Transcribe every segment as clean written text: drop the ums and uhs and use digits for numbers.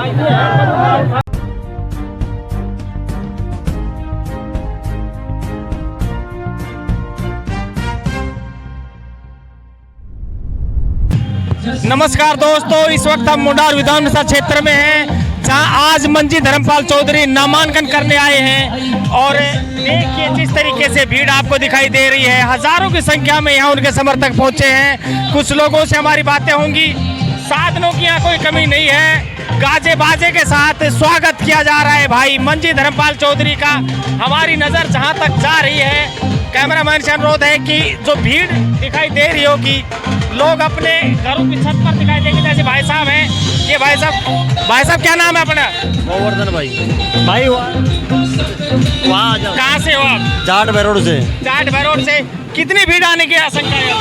नमस्कार दोस्तों, इस वक्त हम मुंडार विधानसभा क्षेत्र में हैं, जहां आज मंजी धर्मपाल चौधरी नामांकन करने आए हैं। और देखिए जिस तरीके से भीड़ आपको दिखाई दे रही है, हजारों की संख्या में यहां उनके समर्थक पहुंचे हैं। कुछ लोगों से हमारी बातें होंगी। साधनों की यहाँ कोई कमी नहीं है, गाजे बाजे के साथ स्वागत किया जा रहा है भाई मंजी धर्मपाल चौधरी का। हमारी नजर जहां तक जा रही है, कैमरामैन से अनुरोध है कि जो भीड़ दिखाई दे रही होगी, लोग अपने घरों की छत पर दिखाई देंगे। जैसे भाई साहब हैं, ये भाई साहब क्या नाम है अपना? गोवर्धन भाई वहाँ कहाँ से हो आप? जाट भैरोड से। जाट भैरोड से। कितनी भीड़ आने की आशंका है?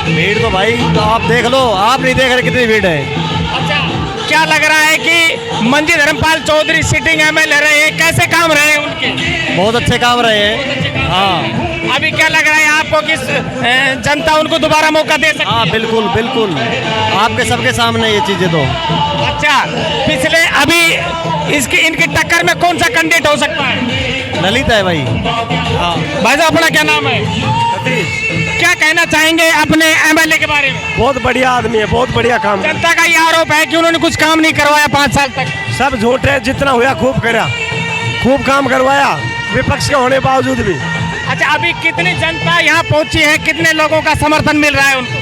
भीड़ तो भाई तो आप देख लो, आप नहीं देख रहे कितनी भीड़ है। अच्छा, क्या लग रहा है कि मंजी धर्मपाल चौधरी सिटिंग एमएलए रहे हैं, कैसे काम रहे हैं उनके? बहुत अच्छे काम रहे हैं। हाँ, अभी क्या लग रहा है आपको कि जनता उनको दोबारा मौका दे सकती है? हाँ बिल्कुल बिल्कुल, आपके सबके सामने ये चीजें तो। अच्छा, पिछले अभी इनकी टक्कर में कौन सा कैंडिडेट हो सकता है? ललित है भाई। हाँ भाई साहब, अपना क्या नाम है? क्या कहना चाहेंगे अपने एमएलए के बारे में? बहुत बढ़िया आदमी है, बहुत बढ़िया काम। जनता का ये आरोप है कि उन्होंने कुछ काम नहीं करवाया 5 साल तक। सब झूठ है, जितना हुआ खूब करा, खूब काम करवाया विपक्ष के होने बावजूद भी। अच्छा, अभी कितनी जनता यहाँ पहुँची है, कितने लोगों का समर्थन मिल रहा है उनको?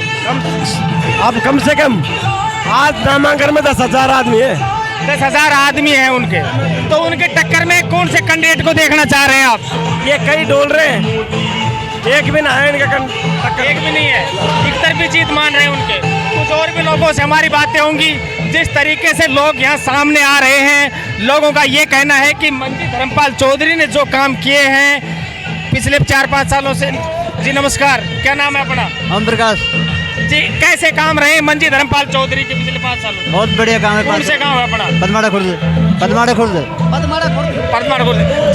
अब कम से कम आज नामांकन में 10,000 आदमी है। 10,000 आदमी है उनके। तो उनके टक्कर में कौन से कैंडिडेट को देखना चाह रहे हैं आप? ये कई डोल रहे हैं, एक भी ना है इनका टक्कर। एक भी नहीं है, एक तरफी जीत मान रहे हैं उनके। कुछ और भी लोगों से हमारी बातें होंगी। जिस तरीके से लोग यहाँ सामने आ रहे हैं, लोगों का ये कहना है कि मंजी धर्मपाल चौधरी ने जो काम किए हैं पिछले 4-5 सालों से। जी नमस्कार, क्या नाम है अपना? हम प्रकाश जी। कैसे काम रहे मंजी धर्मपाल चौधरी के पिछले 5 सालों? बहुत बढ़िया काम है। कौन से काम है अपना? पदमाड़ा खुर्द।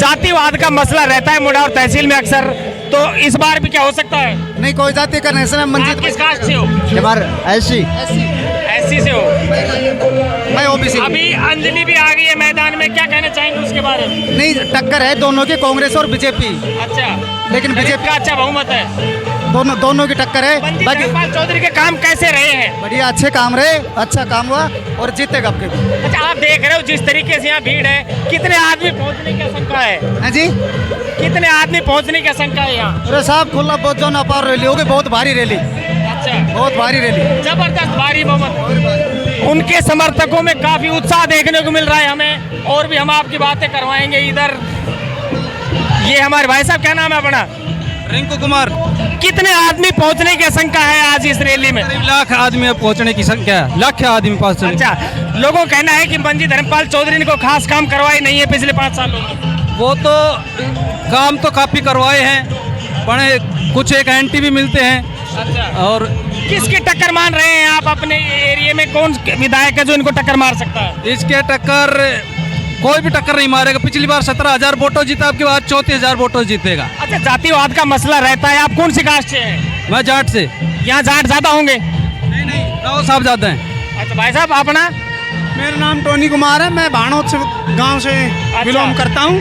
जातिवाद का मसला रहता है मुंडार तहसील में अक्सर, तो इस बार भी क्या हो सकता है? नहीं, कोई जाति का नहीं। आप किस कास्ट से हो? एससी से हो? मैं ओबीसी। अभी अंजलि भी आ गई है मैदान में, क्या कहना चाहेंगे उसके बारे में? नहीं, टक्कर है दोनों की, कांग्रेस और बीजेपी। अच्छा, लेकिन बीजेपी का अच्छा बहुमत है। दोनों की टक्कर है। मंजी धर्मपाल चौधरी के काम कैसे रहे हैं? बढ़िया, अच्छे काम रहे, अच्छा काम हुआ और जीतेगा आपके भी। अच्छा, आप देख रहे हो जिस तरीके से यहाँ भीड़ है, कितने आदमी पहुँचने की आशंका है? हाँ जी, कितने आदमी पहुँचने की आशंका है यहाँ? अरे साहब खुला बहुत जो अपार रैली होगी, बहुत भारी रैली। अच्छा, बहुत भारी रैली, जबरदस्त भारी बहुमत। उनके समर्थकों में काफी उत्साह देखने को मिल रहा है हमें। और भी हम आपकी बातें करवाएंगे इधर। ये हमारे भाई साहब, क्या नाम है अपना? रिंकू कुमार। कितने आदमी पहुंचने की आशंका है आज इस रैली में? लाख आदमी पहुंचने की संख्या है, लाख आदमी पास। अच्छा, लोगों का कहना है कि मंजी धर्मपाल चौधरी ने को खास काम करवाए नहीं है पिछले 5 सालों में। वो तो काम तो काफी करवाए हैं, पर कुछ एक एंटी भी मिलते हैं। अच्छा, और किसकी टक्कर मान रहे हैं आप अपने एरिया में? कौन विधायक है जो इनको टक्कर मार सकता है? इसके टक्कर कोई भी टक्कर नहीं मारेगा। पिछली बार 17,000 वोटों जीता, आपके बाद 34,000 वोटों जीतेगा। अच्छा, जातिवाद का मसला रहता है। आप कौन सी कास्ट से हैं? मैं जाट से। यहाँ जाट ज्यादा होंगे? नहीं, राव साहब ज्यादा हैं। अच्छा भाई साहब, अपना? मेरा नाम टोनी कुमार है, मैं भानोद से गाँव से बिलोंग करता हूँ।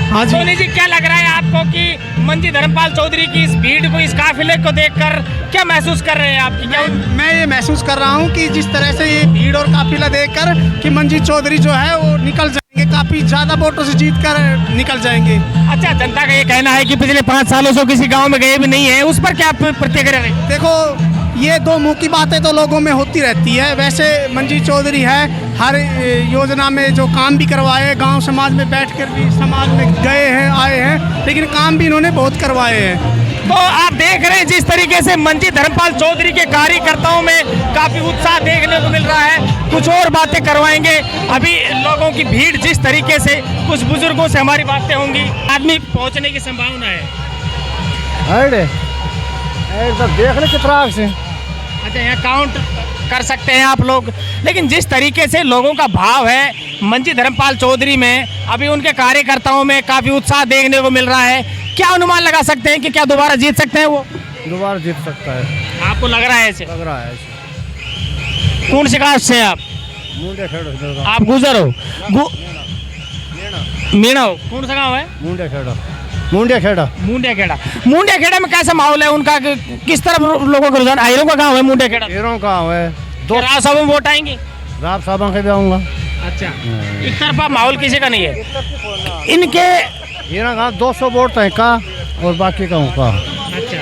हाँ जी। सोनी जी, क्या लग रहा है आपको कि मंजी धर्मपाल चौधरी की इस भीड़ को, इस काफिले को देखकर क्या महसूस कर रहे हैं आपकी? क्या मैं ये महसूस कर रहा हूँ कि जिस तरह से ये भीड़ और काफिला देखकर कि मंजी चौधरी जो है वो निकल जाएंगे, काफी ज्यादा वोटों से जीत कर निकल जाएंगे। अच्छा, जनता का ये कहना है कि पिछले 5 सालों से किसी गांव में गए भी नहीं है, उस पर क्या प्रतिक्रिया रही? देखो, ये दो मुंह की बातें तो लोगों में होती रहती है। वैसे मंजी चौधरी है, हर योजना में जो काम भी करवाए, गांव समाज में बैठकर भी समाज में गए हैं, आए हैं, लेकिन काम भी इन्होंने बहुत करवाए हैं। तो आप देख रहे हैं जिस तरीके से मंजी धर्मपाल चौधरी के कार्यकर्ताओं में काफी उत्साह देखने को मिल रहा है। कुछ और बातें करवाएंगे। अभी लोगों की भीड़ जिस तरीके से, कुछ बुजुर्गों से हमारी बातें होंगी। आदमी पहुंचने की संभावना है? देखने के त्राग से। अच्छा, यहाँ काउंट कर सकते हैं आप लोग। लेकिन जिस तरीके से लोगों का भाव है मंजी धर्मपाल चौधरी में, अभी उनके कार्यकर्ताओं में काफी उत्साह देखने को मिल रहा है। क्या अनुमान लगा सकते हैं कि क्या दोबारा जीत सकते हैं वो? दोबारा जीत सकता है, आपको लग रहा है ऐसे? लग रहा है ऐसे। कौन सी कास्ट से आप? मुंडे खेड़ा आप गुजर हो मीणा हो, कौन सा गाँव है? मुंडे खेड़ा मुंडे खेड़ा मुंडिया खेड़ा। मुंडिया खेड़ा में कैसा माहौल है उनका किस तरफ लोगों का रुझान? आयरों का गाँव है मुंडिया खेड़ा। हीरों का है तो राव साहब में वोट आएंगे? राब साहब के भी आऊँगा। अच्छा, एक तरफा माहौल किसी का नहीं है इनके। हीरा का 200 वोट है का और बाकी का का। अच्छा,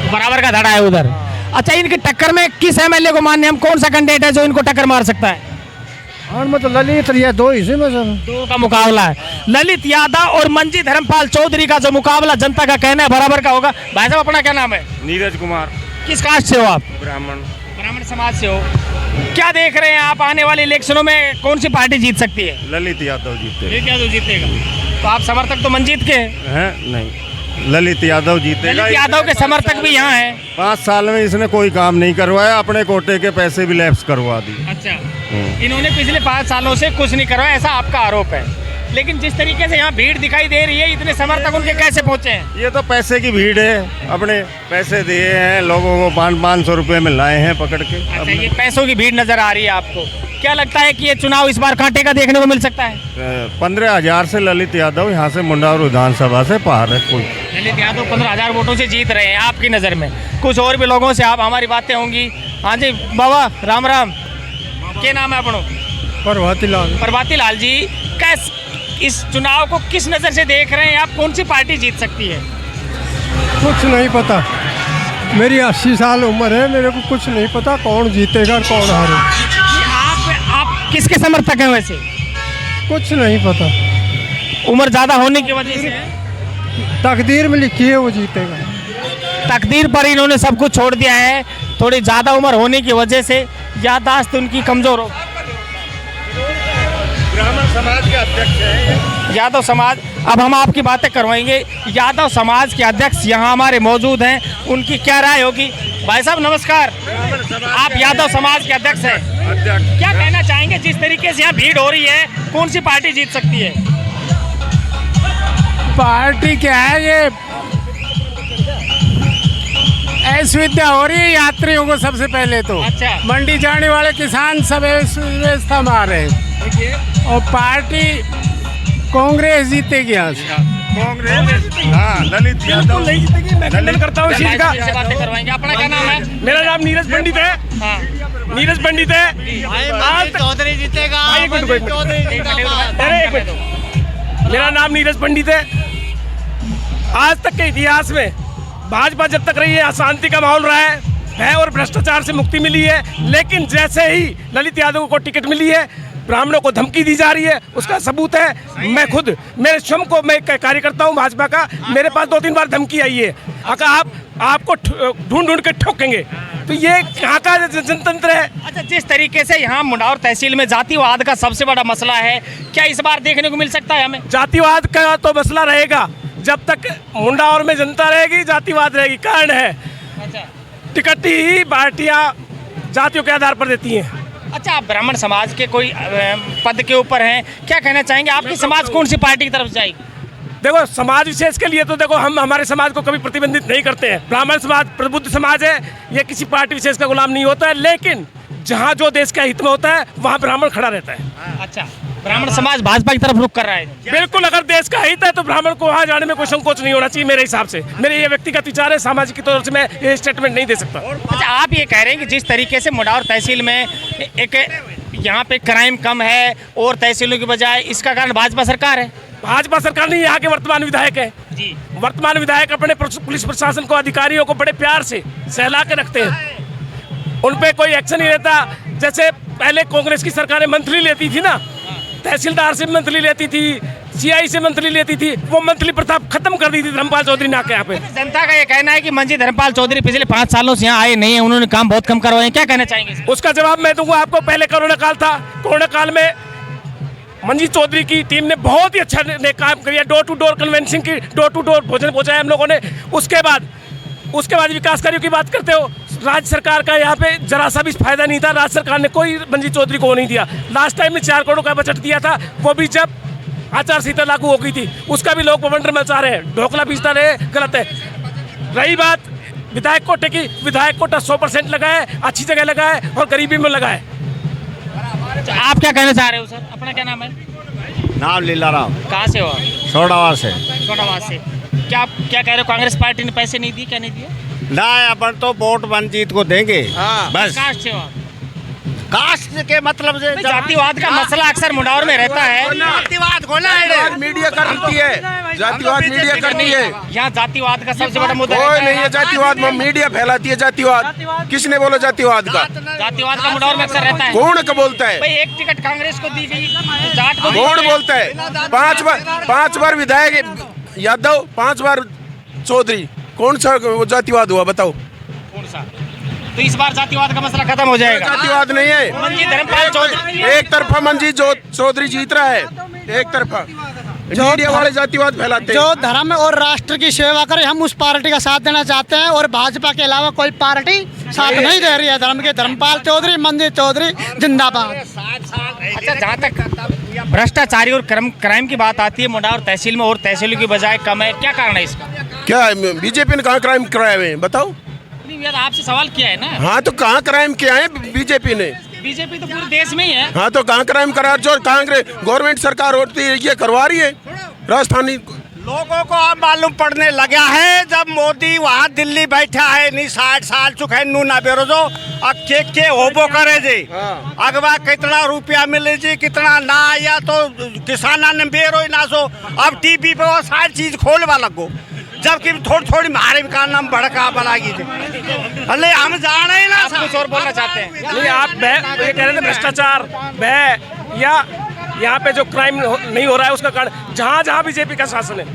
बराबर का धड़ा है उधर। अच्छा, इनकी टक्कर में किस एमएलए को मानने हम, कौन सा कैंडिडेट है जो इनको टक्कर मार सकता है? और मतलब ललित ये दो ही से मतलब दो का मुकाबला है, ललित यादव और मंजी धर्मपाल चौधरी का जो मुकाबला जनता का कहना है बराबर का होगा। भाई साहब अपना क्या नाम है? नीरज कुमार। किस कास्ट से हो आप? ब्राह्मण। ब्राह्मण समाज से हो। क्या देख रहे हैं आप आने वाले इलेक्शनों में कौन सी पार्टी जीत सकती है? ललित यादव जीते। ललित यादव जीतेगा। तो आप समर्थक तो मंजीत के हैं? नहीं, ललित यादव जीतेगा। ललित यादव के समर्थक भी यहाँ हैं। 5 साल में इसने कोई काम नहीं करवाया, अपने कोटे के पैसे भी लैप्स करवा दी। अच्छा, इन्होंने पिछले 5 सालों से कुछ नहीं करवाया, ऐसा आपका आरोप है। लेकिन जिस तरीके से यहाँ भीड़ दिखाई दे रही है, इतने समर्थक उनके कैसे पहुँचे हैं? ये तो पैसे की भीड़ है, अपने पैसे दिए हैं लोगों को, 500 रुपये में लाए हैं पकड़ के। अच्छा, ये पैसों की भीड़ नजर आ रही है आपको। क्या लगता है कि ये चुनाव इस बार कांटे का देखने को मिल सकता है? 15,000 से ललित यादव यहाँ से मुंडावर विधानसभा से पार है। कोई ललित यादव 15,000 वोटों से जीत रहे हैं आपकी नज़र में। कुछ और भी लोगों से आप हमारी बातें होंगी। हाँ जी बाबा, राम राम। क्या नाम है अपनों? प्रभाती लाल। प्रभाती लाल जी, कैस इस चुनाव को किस नज़र से देख रहे हैं आप? कौन सी पार्टी जीत सकती है? कुछ नहीं पता, मेरी 80 साल उम्र है, मेरे को कुछ नहीं पता कौन जीतेगा और कौन हारे। आप किसके समर्थक हैं वैसे? कुछ नहीं पता, उम्र ज़्यादा होने की वजह से? तकदीर में लिखी है वो जीतेगा। तकदीर पर इन्होंने सब कुछ छोड़ दिया है। थोड़ी ज़्यादा उम्र होने की वजह से याददाश्त उनकी कमज़ोर हो। ब्राह्मण समाज के अध्यक्ष हैं यादव समाज। अब हम आपकी बातें करवाएंगे। यादव समाज के अध्यक्ष यहाँ हमारे मौजूद हैं, उनकी क्या राय होगी? भाई साहब नमस्कार, आप यादव समाज के अध्यक्ष हैं, क्या कहना चाहेंगे? जिस तरीके से यहाँ भीड़ हो रही है, कौन सी पार्टी जीत सकती है? पार्टी क्या है, ये असुविधा हो रही है यात्रियों को। सबसे पहले तो अच्छा। मंडी जाने वाले किसान सब व्यवस्था में आ रहे हैं और पार्टी कांग्रेस जीतेगी यहाँ से। कांग्रेस। हाँ, ललित यादव नहीं जीतेगी। मैं खंडन करता हूँ इस चीज का। से बातें करवाएंगे। अपना क्या नाम है? मेरा नाम नीरज पंडित है। हाँ। नीरज पंडित है। चौधरी जीतेगा। मेरा नाम नीरज पंडित है। आज तक के इतिहास में भाजपा जब तक रही है, अशांति का माहौल रहा है, भय और भ्रष्टाचार से मुक्ति मिली है। लेकिन जैसे ही ललित यादव को टिकट मिली है, ब्राह्मणों को धमकी दी जा रही है। उसका सबूत है, मैं खुद, मेरे स्वयं को, मैं कार्यकर्ता हूँ भाजपा का, मेरे पास 2-3 बार धमकी आई है, अगर आपको ढूंढ के ठोकेंगे। तो ये कहाँ का जनतंत्र है? अच्छा, जिस तरीके से यहाँ मुंडावर तहसील में जातिवाद का सबसे बड़ा मसला है, क्या इस बार देखने को मिल सकता है हमें? जातिवाद का तो मसला रहेगा जब तक मुंडावर में जनता रहेगी, जातिवाद रहेगी। कारण है, अच्छा, टिकट ही पार्टियां जातियों के आधार पर देती हैं। अच्छा, आप ब्राह्मण समाज के कोई पद के ऊपर हैं, क्या कहना चाहेंगे? आपकी समाज कौन सी पार्टी की तरफ जाएगी? देखो, समाज विशेष के लिए तो देखो, हम हमारे समाज को कभी प्रतिबंधित नहीं करते हैं। ब्राह्मण समाज प्रबुद्ध समाज है, ये किसी पार्टी विशेष का गुलाम नहीं होता है। लेकिन जहाँ जो देश का हित में होता है, वहाँ ब्राह्मण खड़ा रहता है। अच्छा, ब्राह्मण समाज भाजपा की तरफ रुख कर रहा है। बिल्कुल, अगर देश का हित है तो ब्राह्मण को वहाँ जाने में कोई संकोच नहीं होना चाहिए मेरे हिसाब से। मेरे ये व्यक्तिगत विचार है, सामाजिक की तौर से मैं ये स्टेटमेंट नहीं दे सकता। अच्छा, आप ये कह रहे हैं कि जिस तरीके से मुंडावर तहसील में एक यहाँ पे क्राइम कम है और तहसीलों की बजाय, इसका कारण भाजपा सरकार है? भाजपा सरकार नहीं, यहाँ के वर्तमान विधायक है जी। वर्तमान विधायक अपने पुलिस प्रशासन को, अधिकारियों को बड़े प्यार से सहला के रखते हैं, उन पे कोई एक्शन नहीं रहता। जैसे पहले कांग्रेस की सरकारें मंथली लेती थी ना, तहसीलदार से मंथली लेती थी, सीआई से मंथली लेती थी, वो मंथली प्रथा खत्म कर दी थी धर्मपाल चौधरी ने आके यहाँ पे। जनता का ये कहना है कि मंजी धर्मपाल चौधरी पिछले 5 सालों से यहाँ आए नहीं है, उन्होंने काम बहुत कम करवाए हैं, क्या कहना चाहेंगे? उसका जवाब मैं दूंगा आपको। पहले कोरोना काल था, कोरोना काल में मंजी चौधरी की टीम ने बहुत ही अच्छा काम किया, डोर टू डोर कन्वेंशन की, डोर टू डोर भोजन पहुँचाया हम लोगों ने। उसके बाद विकास कार्यों की बात करते हो, राज्य सरकार का यहाँ पे जरा सा भी फायदा नहीं था। राज्य सरकार ने कोई मंजी चौधरी को नहीं दिया। लास्ट टाइम में 4 करोड़ का बजट दिया था, वो भी जब आचार संहिता लागू हो गई थी, उसका भी लोग प्रबंधन मचा रहे हैं, ढोकला पीसता रहे, गलत है। रही बात विधायक कोटे की, विधायक कोटा 100% लगा है, अच्छी जगह लगा है और गरीबी में लगा है। अच्छा, आप क्या कहना चाह रहे हो सर? अपना क्या नाम है? नाम लीला राम, कहाँ से हो आप? सोडावा से। छोटावास से। क्या क्या कह रहे हो, कांग्रेस पार्टी ने पैसे नहीं दिए, क्या नहीं दिए? ना अपन तो वोट मनजीत को देंगे। बस कास्ट से हो आप? कास्ट के मतलब से नहीं, जातिवाद का मसला अक्सर मुंडावर में रहता है। जातिवाद को ना मीडिया करती है, जातिवाद मीडिया करती है। यहाँ जातिवाद का सबसे बड़ा मुद्दा कोई रहता नहीं है जातिवाद में, मीडिया फैलाती है जातिवाद। किसने बोला जातिवाद का? जातिवाद का मुंडावर में अक्सर रहता है। कौन का बोलता है? भाई एक टिकट कांग्रेस को दी गई, जाट को दी कौन गई। बोलता है? 5 बार विधायक यादव, 5 बार चौधरी, कौन सा जातिवाद हुआ बताओ? कौन सा? तो इस बार जातिवाद का मसला खत्म हो जाएगा। जातिवाद नहीं है, मंजीत धर्मपाल चौधरी एक तरफा मंजीत चौधरी जीत रहा है, एक तरफा। मीडिया वाले जातिवाद फैलाते हैं। जो धर्म और राष्ट्र की सेवा करे, हम उस पार्टी का साथ देना चाहते हैं और भाजपा के अलावा कोई पार्टी साथ नहीं दे रही है। धर्म के धर्मपाल चौधरी, मंजीत चौधरी जिंदाबाद। अच्छा, जहाँ तक भ्रष्टाचारी और क्राइम की बात आती है, मुंडावर तहसील में और तहसीलों की बजाय कम है, क्या कारण है इसका? क्या बीजेपी ने कहाँ क्राइम कराए हुए हैं बताओ? नहीं, ये तो आपसे सवाल किया है ना। हाँ तो कहाँ क्राइम किया है बीजेपी ने? बीजेपी तो पूरे देश में ही है। हाँ तो कहाँ क्राइम करा? जो कांग्रेस गवर्नमेंट सरकार होती है ये करवा रही है। राजस्थानी लोगों को अब मालूम पड़ने लगा है, जब मोदी वहाँ दिल्ली बैठा है, नहीं 60 साल चुके नू ना बेरोजो, अब के होबो करे जी। अगवा कितना रुपया मिले जी, कितना ना आया तो किसाना ने बेरो ना सो। अब टीवी पे वो सारी चीज खोलवा लगो, जबकि थोड़ी थोड़ी मारे का नाम भड़का बनागी। अरे हम जाने ही ना। कुछ और बोलना चाहते हैं? नहीं, आप ये कह रहे थे भ्रष्टाचार भय या यहाँ पे जो क्राइम नहीं हो रहा है उसका कारण, जहाँ जहाँ बीजेपी का शासन है,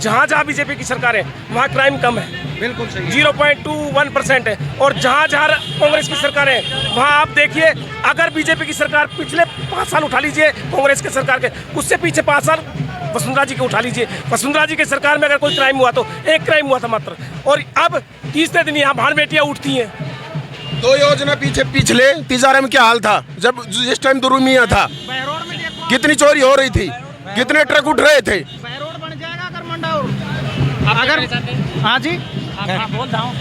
जहाँ जहाँ बीजेपी की सरकार है, वहाँ क्राइम कम है। बिल्कुल सही, 0.21% है। और जहाँ जहाँ कांग्रेस की सरकार है, वहाँ आप देखिए, अगर बीजेपी की सरकार पिछले 5 साल उठा लीजिए कांग्रेस के सरकार के, उससे पीछे 5 साल वसुंधरा जी के उठा लीजिए, वसुंधरा जी के सरकार में अगर कोई क्राइम हुआ तो एक क्राइम हुआ था मात्र। और अब तीसरे दिन यहाँ भाड़ बेटियाँ उठती हैं। 2 योजना पिछले तिजारे में क्या हाल था जब जिस टाइम दुरुमिया था? कितनी चोरी हो रही थी, कितने ट्रक उठ रहे थे। अगर हाँ जी, बोल रहा हूँ।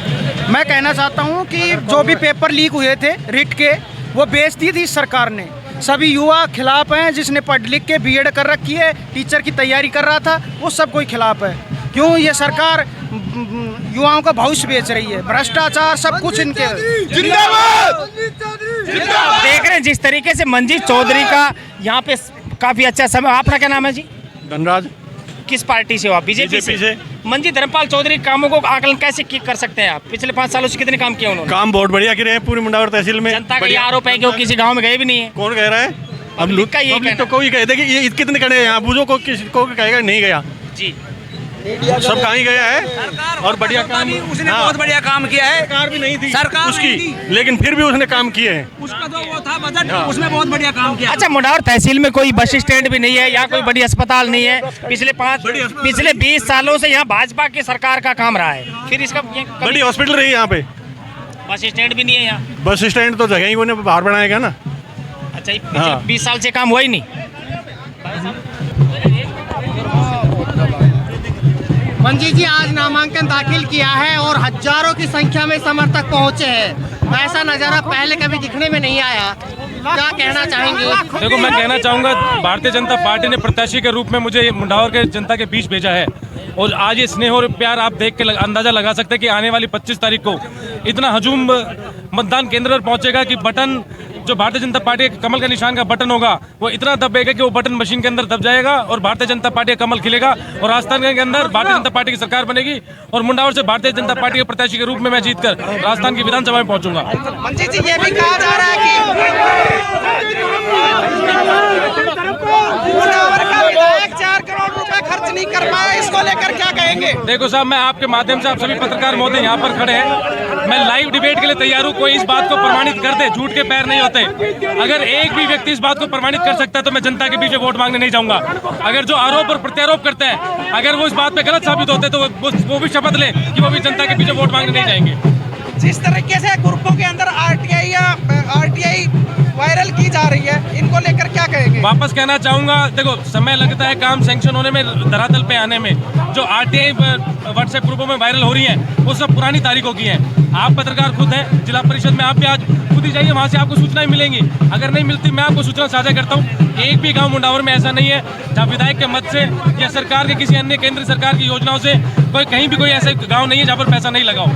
मैं कहना चाहता हूँ कि जो भी पेपर लीक हुए थे रिट के, वो बेच दी थी सरकार ने। सभी युवा खिलाफ हैं। जिसने पढ़ लिख के बीएड कर रखी है, टीचर की तैयारी कर रहा था, वो सब कोई खिलाफ है। क्यों? ये सरकार युवाओं का भविष्य बेच रही है। भ्रष्टाचार सब कुछ इनके। जिंदाबाद। देख रहे हैं जिस तरीके से मंजीत चौधरी का यहाँ पे काफी अच्छा समय। आपका क्या नाम है जी? धनराज। किस पार्टी से हो आप? बीजेपी से। मंजीत धर्मपाल चौधरी कामों को आकलन कैसे कर सकते हैं आप? पिछले 5 सालों से कितने काम किए उन्होंने? काम बहुत बढ़िया किए हैं पूरी मुंडावर तहसील में। जनता का ये आरोप है कि वो किसी गांव में गए भी नहीं है। कौन कह रहा है? अब पब्लिक का यही पब्लिक तो कोई कह देगी ये कितने खड़े हैं यहाँ, बुझो को किसी को कहेगा नहीं गया जी। सब कहीं गया है और बढ़िया काम। उसने बहुत बढ़िया काम किया है। सरकार भी नहीं थी सरकार उसकी, नहीं थी। लेकिन फिर भी उसने काम किए हैं। उसका तो वो था बजट, उसने बहुत बढ़िया काम किया। अच्छा, मुंडावर तहसील में कोई बस स्टैंड भी नहीं है, यहाँ कोई बड़ी अस्पताल नहीं है। पिछले 20 सालों से यहाँ भाजपा की सरकार का काम रहा है, फिर इसका बड़ी हॉस्पिटल रही यहाँ पे, बस स्टैंड भी नहीं है यहाँ। बस स्टैंड तो जगह ही उन्हें बाहर बनाएगा ना। अच्छा, 20 साल से काम हुआ ही नहीं। मंजीत जी आज नामांकन दाखिल किया है और हजारों की संख्या में समर्थक पहुंचे हैं। ऐसा नजारा पहले कभी दिखने में नहीं आया, क्या कहना चाहेंगे? देखो, मैं कहना चाहूँगा भारतीय जनता पार्टी ने प्रत्याशी के रूप में मुझे मुंडावर के जनता के बीच भेजा है और आज ये स्नेह और प्यार आप देख के अंदाज़ा लगा सकते हैं कि आने वाली 25 तारीख को इतना हजूम मतदान केंद्र पर पहुँचेगा कि बटन जो भारतीय जनता पार्टी के कमल का निशान का बटन होगा वो इतना दबेगा कि वो बटन मशीन के अंदर दब जाएगा और भारतीय जनता पार्टी का कमल खिलेगा और राजस्थान के अंदर भारतीय जनता पार्टी की सरकार बनेगी और मुंडावर से भारतीय जनता पार्टी के प्रत्याशी के रूप में मैं जीतकर राजस्थान की विधानसभा में पहुंचूंगा। मंजीत जी, ये भी कहा जा रहा है कि मुंडावर का विधायक 4 करोड़ रुपए खर्च नहीं कर पाया, इसको लेकर क्या कहेंगे? देखो साहब, मैं आपके माध्यम से आप सभी पत्रकार महोदय यहाँ पर खड़े हैं, मैं लाइव डिबेट के लिए तैयार हूँ। कोई इस बात को प्रमाणित कर दे, झूठ के पैर नहीं होते। अगर एक भी व्यक्ति इस बात को प्रमाणित कर सकता है तो मैं जनता के बीच में वोट मांगने नहीं जाऊंगा। अगर जो आरोप और प्रत्यारोप करते हैं, अगर वो इस बात पे गलत साबित होते तो वो भी शपथ ले कि वो भी जनता के बीच में वोट मांगने नहीं जाएंगे। जिस तरीके से ग्रुपों के अंदर आरटीआई वायरल की जा रही है, इनको लेकर क्या कहेंगे? वापस कहना चाहूँगा, देखो समय लगता है काम सैंक्शन होने में, धरातल पे आने में। जो आरटीआई व्हाट्सएप ग्रुपों में वायरल हो रही हैं वो सब पुरानी तारीखों की हैं। आप पत्रकार खुद हैं, जिला परिषद में आप भी आज खुद ही जाइए, वहाँ से आपको सूचनाएं मिलेंगी। अगर नहीं मिलती मैं आपको सूचना साझा करता हूँ। एक भी गाँव मुंडावर में ऐसा नहीं है जहाँ विधायक के मत से या सरकार के किसी अन्य केंद्र सरकार की योजनाओं से कोई कहीं भी कोई ऐसा गाँव नहीं है जहाँ पर पैसा नहीं लगा हो।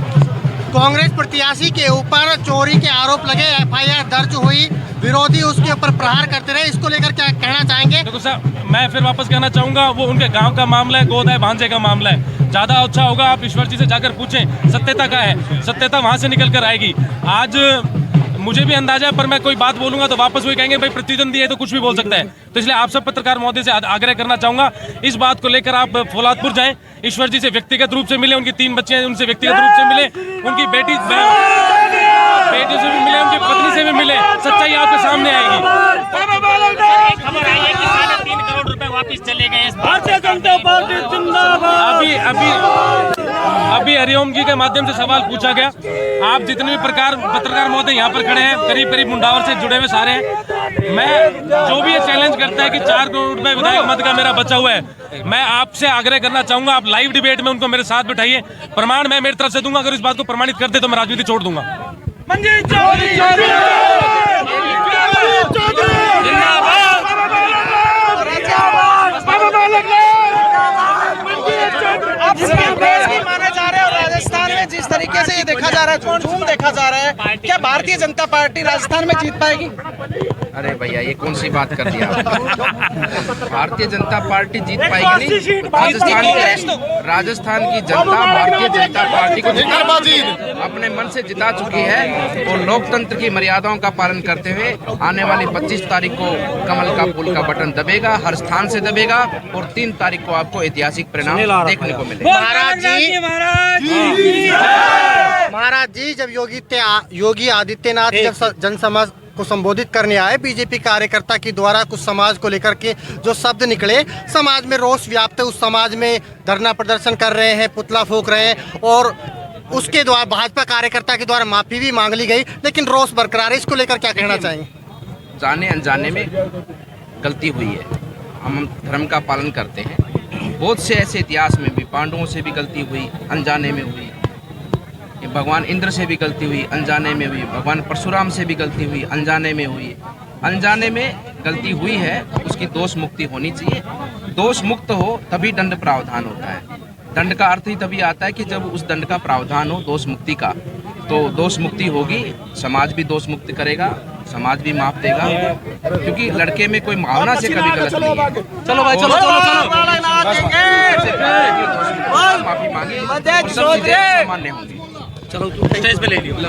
कांग्रेस प्रत्याशी के ऊपर चोरी के आरोप लगे, एफआईआर दर्ज हुई, विरोधी उसके ऊपर प्रहार करते रहे, इसको लेकर क्या कहना चाहेंगे? देखो साहब, मैं फिर वापस कहना चाहूँगा, वो उनके गांव का मामला है, गोद है, भांजे का मामला है। ज़्यादा अच्छा होगा आप ईश्वर जी से जाकर पूछें, सत्यता का है, सत्यता वहाँ से निकल कर आएगी। आज मुझे भी अंदाजा है, पर मैं कोई बात बोलूंगा तो वापस वही कहेंगे भाई प्रतिद्वंदी है तो कुछ भी बोल सकता है। तो इसलिए आप सब पत्रकार महोदय से आग्रह करना चाहूँगा, इस बात को लेकर आप फौलादपुर जाएं, ईश्वर जी से व्यक्तिगत रूप से मिले, उनकी 3 बच्चे हैं उनसे व्यक्तिगत रूप से मिले, उनकी बेटियों से भी मिले, उनकी पत्नी से भी मिले, सच्चाई आपके सामने आएगी। खबर आई है कि 3.5 करोड़ रुपए वापस चले गए। भारतीय जनता पार्टी जिंदाबाद। अभी हरिओम जी के माध्यम से सवाल पूछा गया। आप जितने भी पत्रकार महोदय यहाँ पर खड़े हैं, करीब करीब मुंडावर से जुड़े हुए सारे हैं। मैं जो भी ये चैलेंज करता है कि 4 करोड़ रुपए विधायक मत का मेरा बचा हुआ है, मैं आपसे आग्रह करना चाहूंगा, आप लाइव डिबेट में उनको मेरे साथ बिठाइए। प्रमाण मैं मेरी तरफ से दूंगा, अगर इस बात को प्रमाणित कर दे तो मैं राजनीति छोड़ दूंगा। माने जा रहे हैं और राजस्थान में जिस तरीके से ये देखा जा रहा है, झूम देखा जा रहा है, क्या भारतीय जनता पार्टी राजस्थान में जीत पाएगी? अरे भैया ये कौन सी बात कर दी आपने? भारतीय जनता पार्टी जीत पाएगी नहीं, राजस्थान की जनता भारतीय जनता पार्टी को अपने मन से जिता चुकी है और लोकतंत्र की मर्यादाओं का पालन करते हुए आने वाली 25 तारीख को कमल का फूल का बटन दबेगा, हर स्थान से दबेगा और 3 तारीख को आपको ऐतिहासिक परिणाम देखने को मिलेगा। महाराज जी, जब योगी आदित्यनाथ जब जनसभा को संबोधित करने आए, बीजेपी कार्यकर्ता के द्वारा कुछ समाज को लेकर के जो शब्द निकले, समाज में रोष व्याप्त है, उस समाज में धरना प्रदर्शन कर रहे हैं, पुतला फूंक रहे हैं और उसके द्वारा भाजपा कार्यकर्ता के द्वारा माफी भी मांग ली गई, लेकिन रोष बरकरार है। इसको लेकर क्या कहना चाहेंगे? जाने अनजाने में गलती हुई है, हम धर्म का पालन करते हैं। बहुत से ऐसे इतिहास में भी पांडवों से भी गलती हुई, अनजाने में हुई, भगवान इंद्र से भी गलती हुई, अनजाने में हुई, भगवान परशुराम से भी गलती हुई, अनजाने में हुई। अनजाने में गलती हुई है, उसकी दोष मुक्ति होनी चाहिए। दोष मुक्त हो तभी दंड प्रावधान होता है। दंड का अर्थ ही तभी आता है कि जब उस दंड का प्रावधान हो, दोष मुक्ति का। तो दोष मुक्ति होगी, समाज भी दोष मुक्त करेगा, समाज भी माफ देगा, क्योंकि लड़के में कोई भावना से कभी गलत नहीं है। चलो भाई, चलो माफी मांगे, सब चीजें सामान्य होंगी। चलो स्टेज पे ले लियो। तो